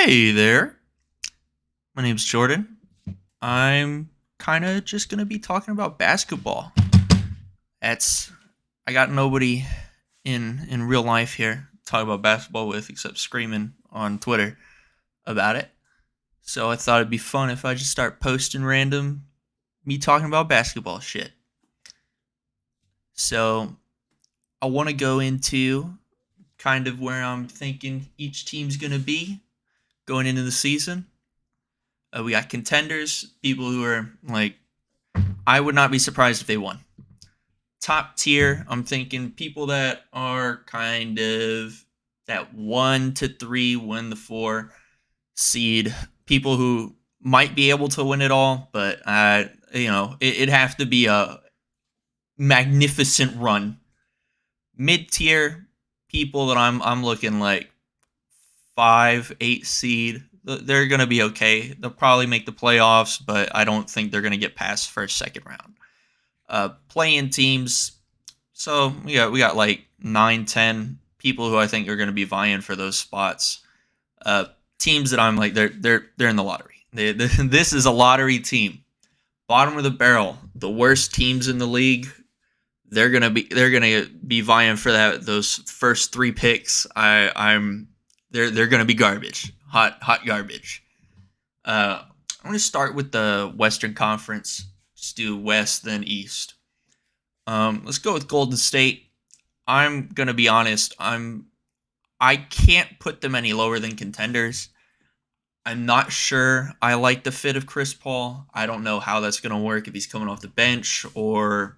Hey there, my name's Jordan. I'm kind of just gonna be talking about basketball. That's I got nobody in real life here to talk about basketball with except screaming on Twitter about it. So I thought it'd be fun if I just start posting random me talking about basketball shit. So I want to go into kind of where I'm thinking each team's gonna be going into the season. We got contenders, people who are like I would not be surprised if they won. Top tier, I'm thinking people that are kind of that 1 to 3 win the 4 seed. People who might be able to win it all, but it'd have to be a magnificent run. Mid tier people that I'm looking like 5, 8 seed. They're gonna be okay. They'll probably make the playoffs, but I don't think they're gonna get past first, second round. Playing teams. So we got like 9, 10 people who I think are going to be vying for those spots. Teams that I'm like they're in the lottery. This is a lottery team. Bottom of the barrel, the worst teams in the league. They're gonna be vying for those first 3 picks. They're gonna be garbage, hot garbage. I'm gonna start with the Western Conference. Just do West then East. Let's go with Golden State. I'm gonna be honest. I can't put them any lower than contenders. I'm not sure I like the fit of Chris Paul. I don't know how that's gonna work if he's coming off the bench or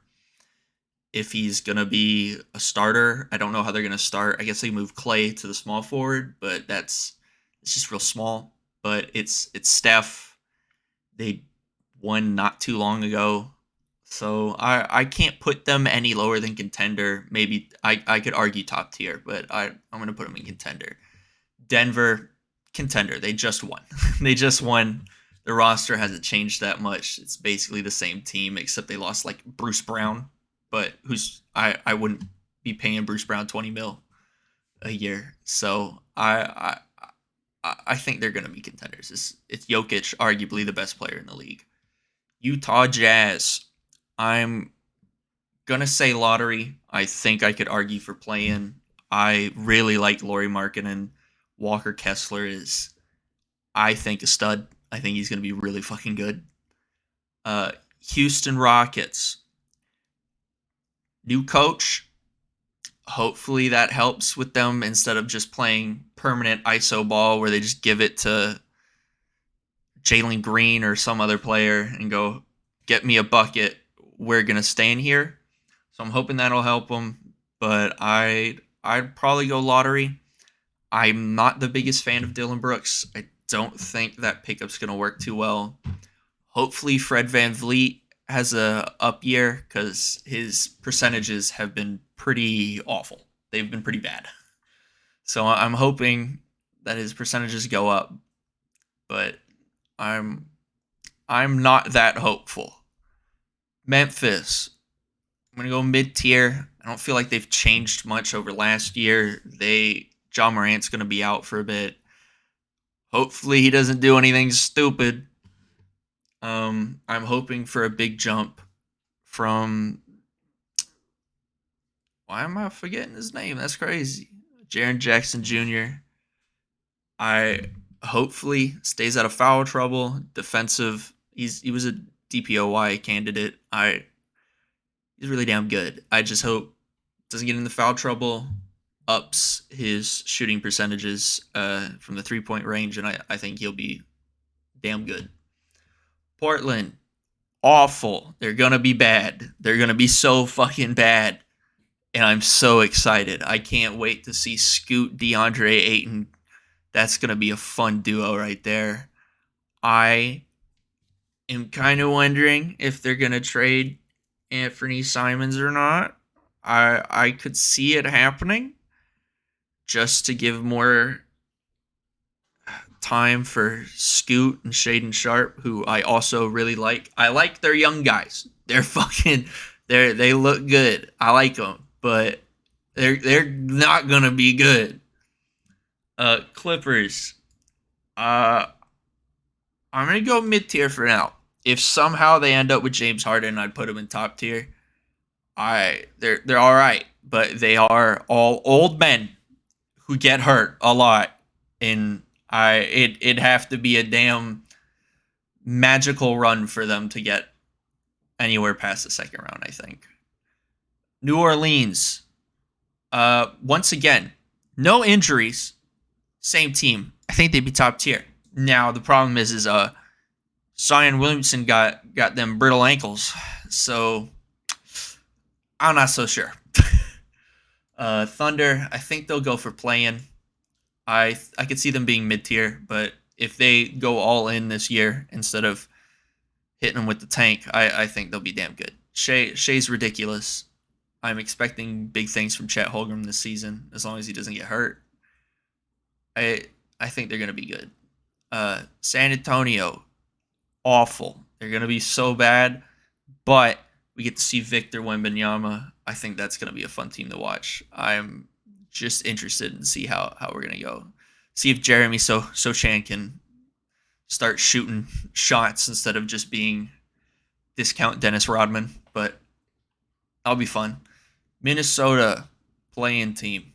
if he's gonna be a starter. I don't know how they're gonna start. I guess they move Clay to the small forward, but it's just real small. But it's Steph. They won not too long ago. So I can't put them any lower than contender. Maybe I could argue top tier, but I'm going to put them in contender. Denver, contender. They just won. They just won. The roster hasn't changed that much. It's basically the same team, except they lost like Bruce Brown, but I wouldn't be paying Bruce Brown 20 mil a year. So I think they're going to be contenders. It's Jokic, arguably the best player in the league. Utah Jazz. I'm gonna say lottery. I think I could argue for playing. I really like Lauri Markkanen. Walker Kessler is, I think, a stud. I think he's gonna be really fucking good. Houston Rockets. New coach. Hopefully that helps with them instead of just playing permanent ISO ball where they just give it to Jalen Green or some other player and go, get me a bucket. We're going to stay in here. So I'm hoping that'll help them. But I'd probably go lottery. I'm not the biggest fan of Dylan Brooks. I don't think that pickup's going to work too well. Hopefully Fred VanVleet has a up year because his percentages have been pretty awful. They've been pretty bad. So I'm hoping that his percentages go up. But I'm not that hopeful. Memphis. I'm gonna go mid tier. I don't feel like they've changed much over last year. John Morant's gonna be out for a bit. Hopefully he doesn't do anything stupid. I'm hoping for a big jump from. Why am I forgetting his name? That's crazy. Jaren Jackson Jr. I hopefully stays out of foul trouble. Defensive. He was a DPOY candidate. He's really damn good. I just hope doesn't get into foul trouble, ups his shooting percentages from the 3-point range, and I think he'll be damn good. Portland, awful. They're gonna be bad. They're gonna be so fucking bad, and I'm so excited. I can't wait to see Scoot, DeAndre Ayton. That's gonna be a fun duo right there. I am kind of wondering if they're gonna trade Anthony Simons or not. I could see it happening just to give more time for Scoot and Shaden Sharp, who I also really like. I like their young guys. They look good. I like them, but they're not gonna be good. Clippers. Uh, I'm gonna go mid tier for now. If somehow they end up with James Harden, I'd put him in top tier. They're all right, but they are all old men who get hurt a lot, and it'd have to be a damn magical run for them to get anywhere past the second round. I think. New Orleans. Once again, no injuries. Same team. I think they'd be top tier. Now the problem is Zion Williamson got them brittle ankles, so I'm not so sure. Thunder, I think they'll go for playing. I could see them being mid tier, but if they go all in this year instead of hitting them with the tank, I think they'll be damn good. Shea's ridiculous. I'm expecting big things from Chet Holmgren this season, as long as he doesn't get hurt. I think they're gonna be good. San Antonio, awful. They're gonna be so bad, but we get to see Victor Wembanyama. I think that's gonna be a fun team to watch. I'm just interested in see how we're gonna go. See if Jeremy Sochan can start shooting shots instead of just being discount Dennis Rodman. But that'll be fun. Minnesota playing team.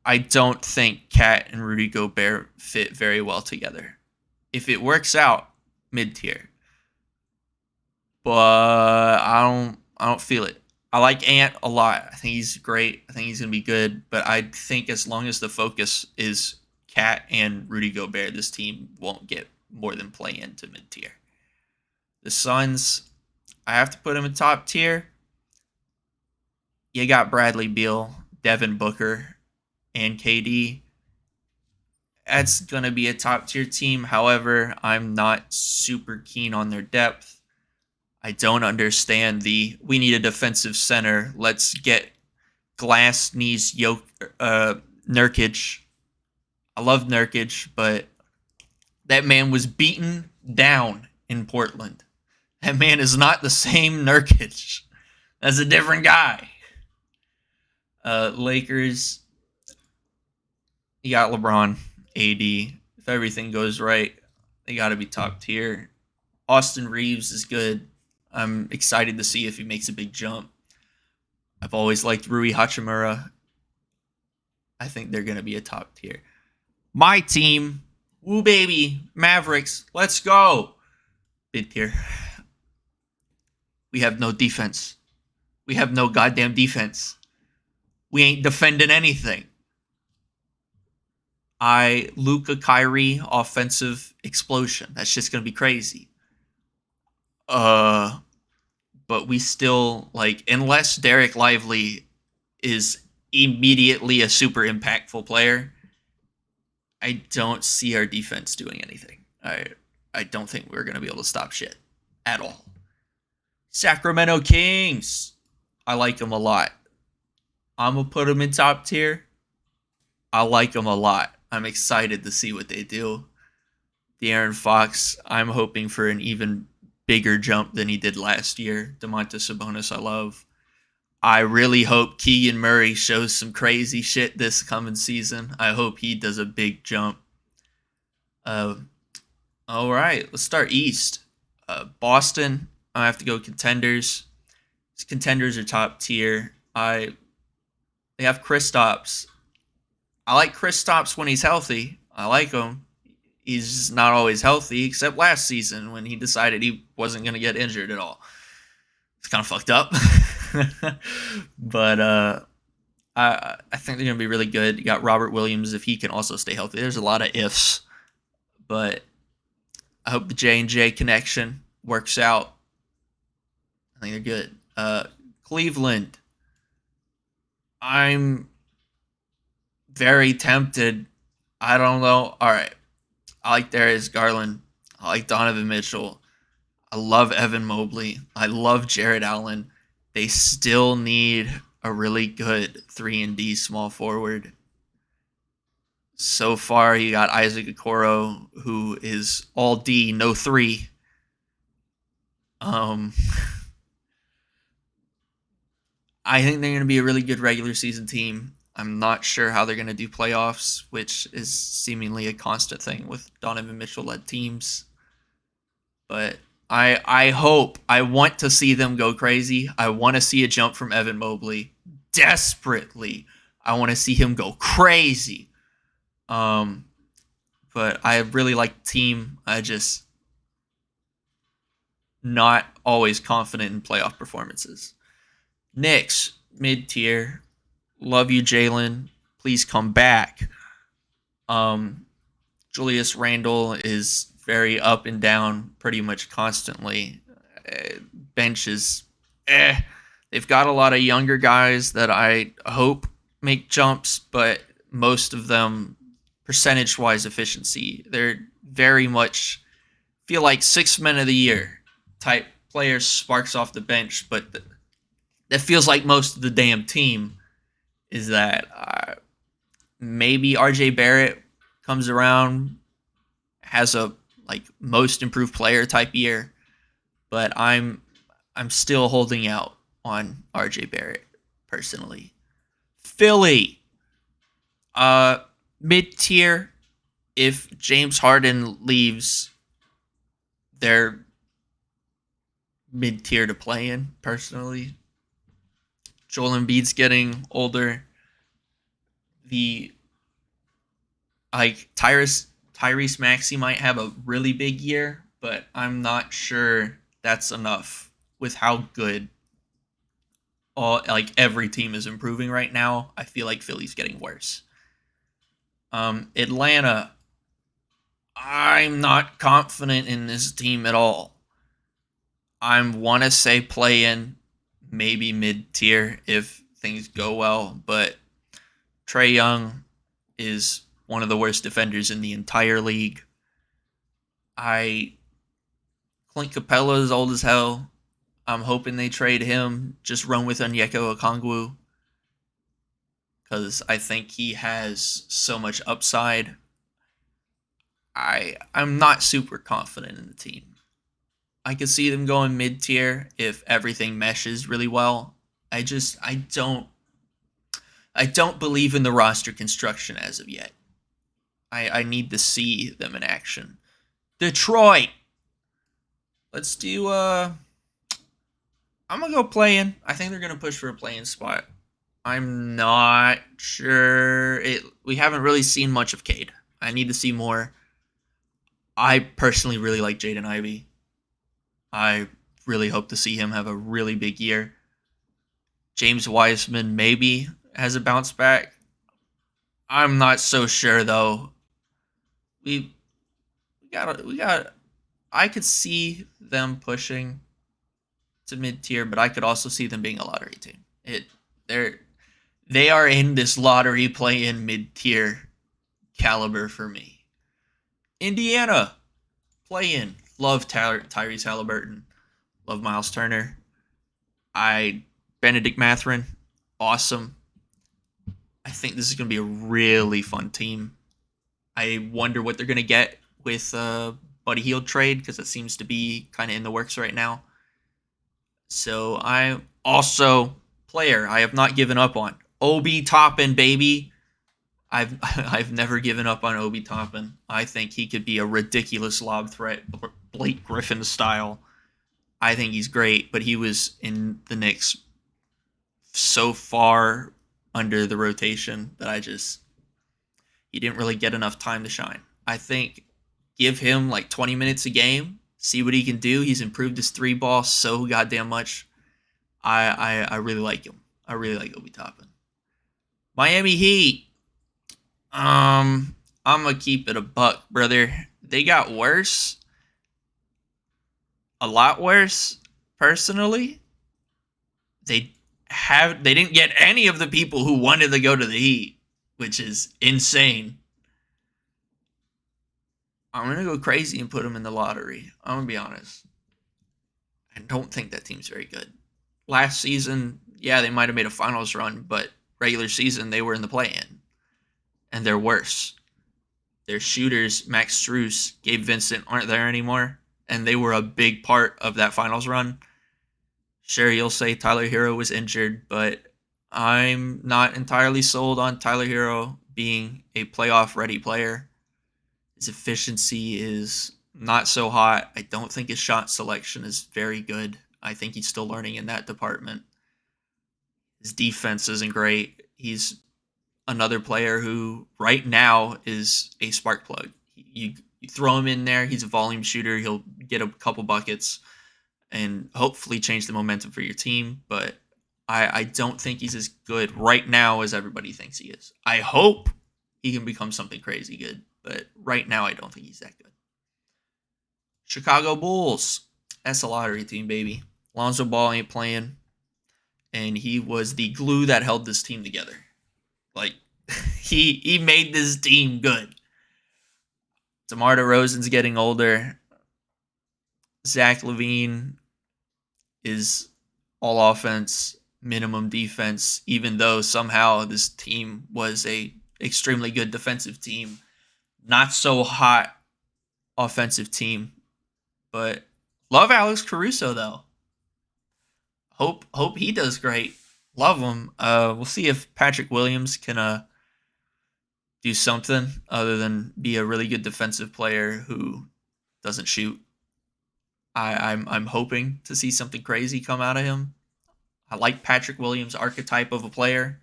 I don't think Cat and Rudy Gobert fit very well together. If it works out, mid tier. But I don't feel it. I like Ant a lot. I think he's great. I think he's gonna be good. But I think as long as the focus is Cat and Rudy Gobert, this team won't get more than play into mid tier. The Suns, I have to put them in top tier. You got Bradley Beal, Devin Booker, and KD. That's going to be a top tier team. However, I'm not super keen on their depth. I don't understand we need a defensive center. Let's get Glass knees Nurkic. I love Nurkic, but that man was beaten down in Portland. That man is not the same Nurkic. That's a different guy. Lakers, you got LeBron, AD. If everything goes right, they got to be top tier. Austin Reeves is good. I'm excited to see if he makes a big jump. I've always liked Rui Hachimura. I think they're going to be a top tier. My team, woo baby, Mavericks, let's go. Mid tier. We have no defense. We have no goddamn defense. We ain't defending anything. Luka Kyrie offensive explosion. That's just gonna be crazy. But we still unless Derek Lively is immediately a super impactful player, I don't see our defense doing anything. I don't think we're gonna be able to stop shit at all. Sacramento Kings. I like them a lot. I'm going to put them in top tier. I like them a lot. I'm excited to see what they do. De'Aaron Fox, I'm hoping for an even bigger jump than he did last year. Domantas Sabonis, I love. I really hope Keegan Murray shows some crazy shit this coming season. I hope he does a big jump. All right, let's start East. Boston, I have to go contenders. Contenders are top tier. They have Kristaps. I like Kristaps when he's healthy. I like him. He's just not always healthy, except last season when he decided he wasn't going to get injured at all. It's kind of fucked up. But I think they're going to be really good. You got Robert Williams if he can also stay healthy. There's a lot of ifs. But I hope the J&J connection works out. I think they're good. Cleveland. I'm very tempted. I don't know. All right. I like Darius Garland. I like Donovan Mitchell. I love Evan Mobley. I love Jared Allen. They still need a really good 3-and-D small forward. So far, you got Isaac Okoro, who is all D, no 3. I think they're going to be a really good regular season team. I'm not sure how they're going to do playoffs, which is seemingly a constant thing with Donovan Mitchell-led teams. But I want to see them go crazy. I want to see a jump from Evan Mobley desperately. I want to see him go crazy. But I really like the team. I just not always confident in playoff performances. Knicks, mid-tier. Love you, Jalen. Please come back. Julius Randle is very up and down pretty much constantly. Bench is They've got a lot of younger guys that I hope make jumps, but most of them, percentage-wise efficiency, they're very much feel like 6 men of the year type players, sparks off the bench, but that feels like most of the damn team is that maybe RJ Barrett comes around, has a like most improved player type year, but I'm still holding out on RJ Barrett personally. Philly, mid tier. If James Harden leaves, they're mid tier to play in personally. Joel Embiid's getting older. The Tyrese Maxey might have a really big year, but I'm not sure that's enough with how good every team is improving right now. I feel like Philly's getting worse. Atlanta, I'm not confident in this team at all. I want to say play in, maybe mid tier if things go well, but Trae Young is one of the worst defenders in the entire league. Clint Capella is old as hell. I'm hoping they trade him. Just run with Onyeka Okongwu, because I think he has so much upside. I'm not super confident in the team. I could see them going mid tier if everything meshes really well. I don't believe in the roster construction as of yet. I need to see them in action. Detroit. Let's do I'm gonna go play in. I think they're gonna push for a play-in spot. I'm not sure. We haven't really seen much of Cade. I need to see more. I personally really like Jaden Ivey. I really hope to see him have a really big year. James Wiseman maybe has a bounce back. I'm not so sure though. We got. I could see them pushing to mid tier, but I could also see them being a lottery team. They are in this lottery play-in mid tier caliber for me. Indiana, play-in. Love Tyrese Halliburton. Love Miles Turner. Benedict Mathurin, awesome. I think this is going to be a really fun team. I wonder what they're going to get with Buddy Hield trade, because it seems to be kind of in the works right now. So I also player I have not given up on. Obi Toppin, baby. I've never given up on Obi Toppin. I think he could be a ridiculous lob threat, Blake Griffin style. I think he's great, but he was in the Knicks so far under the rotation that he didn't really get enough time to shine. I think give him like 20 minutes a game, see what he can do. He's improved his three ball so goddamn much. I really like him. I really like Obi Toppin. Miami Heat. I'm gonna keep it a buck, brother. They got worse. A lot worse, personally. They didn't get any of the people who wanted to go to the Heat, which is insane. I'm going to go crazy and put them in the lottery. I'm going to be honest. I don't think that team's very good. Last season, yeah, they might have made a finals run, but regular season, they were in the play-in. And they're worse. Their shooters, Max Strus, Gabe Vincent, aren't there anymore. And they were a big part of that finals run. Sure, you'll say Tyler Hero was injured, but I'm not entirely sold on Tyler Hero being a playoff ready player. His efficiency is not so hot. I don't think his shot selection is very good. I think he's still learning in that department. His defense isn't great. He's another player who right now is a spark plug. You throw him in there, he's a volume shooter. He'll get a couple buckets and hopefully change the momentum for your team. But I don't think he's as good right now as everybody thinks he is. I hope he can become something crazy good, but right now I don't think he's that good. Chicago Bulls. That's a lottery team, baby. Lonzo Ball ain't playing, and he was the glue that held this team together. Like, he made this team good. DeMar DeRozan's getting older. Zach LaVine is all offense, minimum defense, even though somehow this team was a extremely good defensive team. Not so hot offensive team. But love Alex Caruso, though. Hope he does great. Love him. We'll see if Patrick Williams can do something other than be a really good defensive player who doesn't shoot. I'm hoping to see something crazy come out of him. I like Patrick Williams' archetype of a player,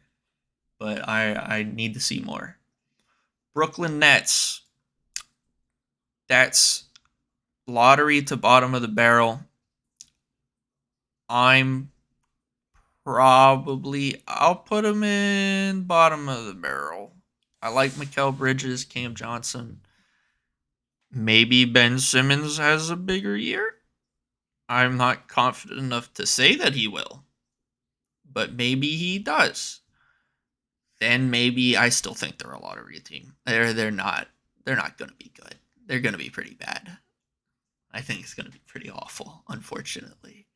but I need to see more. Brooklyn Nets. That's lottery to bottom of the barrel. I'll put him in bottom of the barrel. I like Mikal Bridges, Cam Johnson. Maybe Ben Simmons has a bigger year. I'm not confident enough to say that he will, but maybe he does. Then maybe I still think they're a lottery team. They're not going to be good. They're going to be pretty bad. I think it's going to be pretty awful, unfortunately.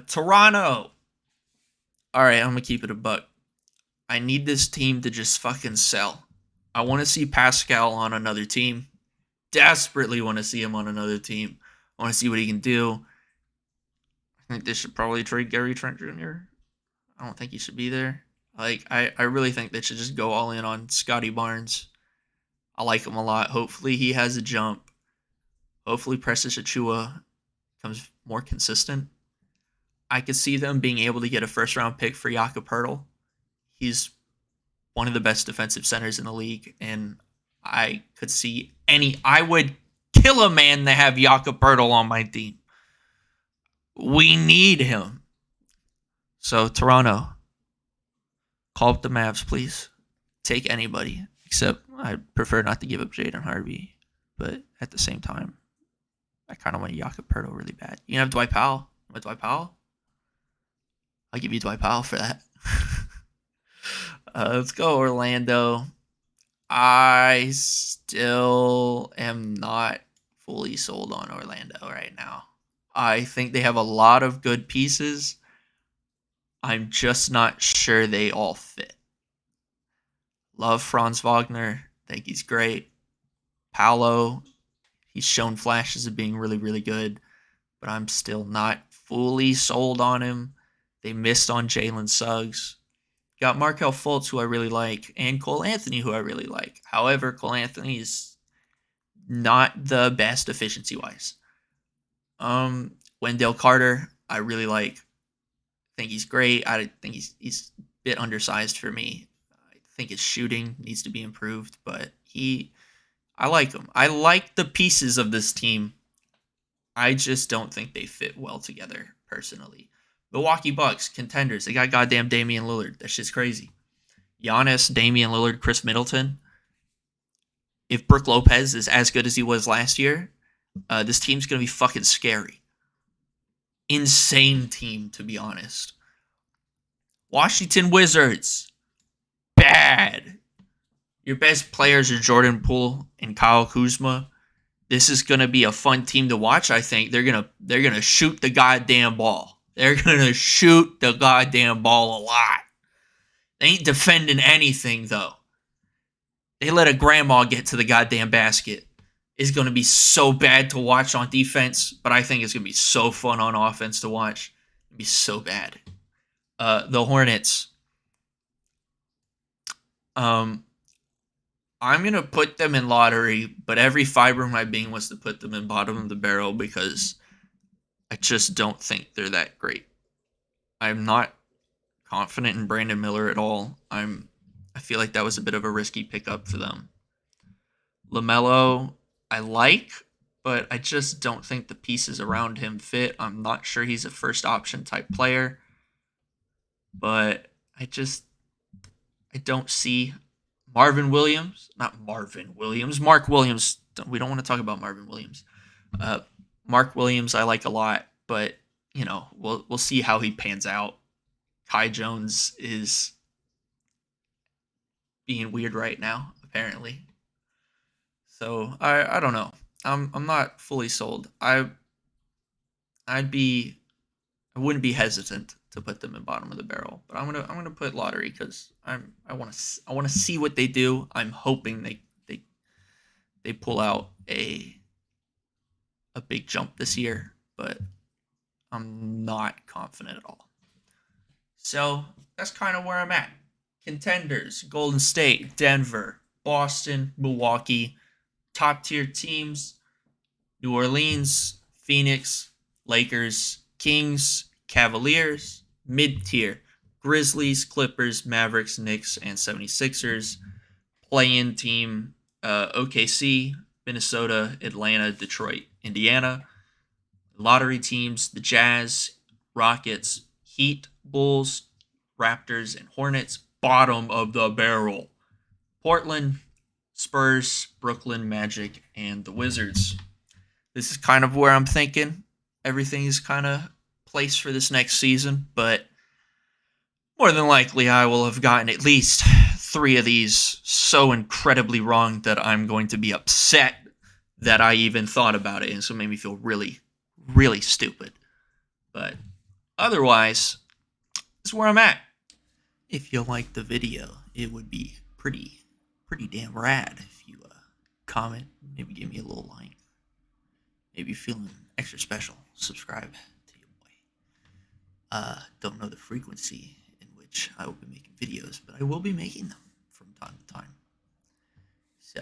Toronto. All right, I'm going to keep it a buck. I need this team to just fucking sell. I want to see Pascal on another team. Desperately want to see him on another team. I want to see what he can do. I think they should probably trade Gary Trent Jr. I don't think he should be there. Like, I really think they should just go all in on Scotty Barnes. I like him a lot. Hopefully he has a jump. Hopefully Precious Achiuwa becomes more consistent. I could see them being able to get a first-round pick for Jakob Poeltl. He's one of the best defensive centers in the league, and I would kill a man to have Jakob Poeltl on my team. We need him. So, Toronto, call up the Mavs, please. Take anybody, except I'd prefer not to give up Jaden Harvey, but at the same time, I kind of want Jakob Poeltl really bad. You can have Dwight Powell. You want Dwight Powell? I'll give you Dwight Powell for that. Let's go Orlando. I still am not fully sold on Orlando right now. I think they have a lot of good pieces. I'm just not sure they all fit. Love Franz Wagner. Think he's great. Paolo, he's shown flashes of being really, really good, but I'm still not fully sold on him. They missed on Jalen Suggs. Got Markelle Fultz, who I really like, and Cole Anthony, who I really like. However, Cole Anthony is not the best efficiency-wise. Wendell Carter, I really like. I think he's great. I think he's a bit undersized for me. I think his shooting needs to be improved, but I like him. I like the pieces of this team. I just don't think they fit well together, personally. Milwaukee Bucks, contenders. They got goddamn Damian Lillard. That shit's crazy. Giannis, Damian Lillard, Chris Middleton. If Brook Lopez is as good as he was last year, this team's going to be fucking scary. Insane team, to be honest. Washington Wizards. Bad. Your best players are Jordan Poole and Kyle Kuzma. This is going to be a fun team to watch, I think. They're going to shoot the goddamn ball. They're going to shoot the goddamn ball a lot. They ain't defending anything, though. They let a grandma get to the goddamn basket. It's going to be so bad to watch on defense, but I think it's going to be so fun on offense to watch. It'll be so bad. The Hornets. Um, I'm gonna put them in lottery, but every fiber of my being wants to put them in bottom of the barrel because I just don't think they're that great. I'm not confident in Brandon Miller at all. I feel like that was a bit of a risky pickup for them. LaMelo, I like, but I just don't think the pieces around him fit. I'm not sure he's a first option type player, but I don't see Marvin Williams, not Marvin Williams, Mark Williams. We don't want to talk about Marvin Williams. Uh, Mark Williams, I like a lot, but we'll see how he pans out. Kai Jones is being weird right now, apparently. So I don't know. I'm not fully sold. I'd be I wouldn't be hesitant to put them in bottom of the barrel, but I'm gonna put lottery because I want to see what they do. I'm hoping they pull out a big jump this year, but I'm not confident at all. So that's kind of where I'm at. Contenders: Golden State, Denver, Boston, Milwaukee. Top tier teams: New Orleans, Phoenix, Lakers, Kings, Cavaliers. Mid tier: Grizzlies, Clippers, Mavericks, Knicks, and 76ers. Play-in team: OKC, Minnesota, Atlanta, Detroit, Indiana. Lottery teams: the Jazz, Rockets, Heat, Bulls, Raptors, and Hornets. Bottom of the barrel: Portland, Spurs, Brooklyn, Magic, and the Wizards. This is kind of where I'm thinking everything is kind of placed for this next season, but more than likely I will have gotten at least 3 of these so incredibly wrong that I'm going to be upset that I even thought about it, and so it made me feel really, really stupid. But otherwise, this is where I'm at. If you liked the video, it would be pretty damn rad if you comment, maybe give me a little like. Maybe you're feeling extra special, subscribe to your boy. Don't know the frequency in which I will be making videos, but I will be making them from time to time. So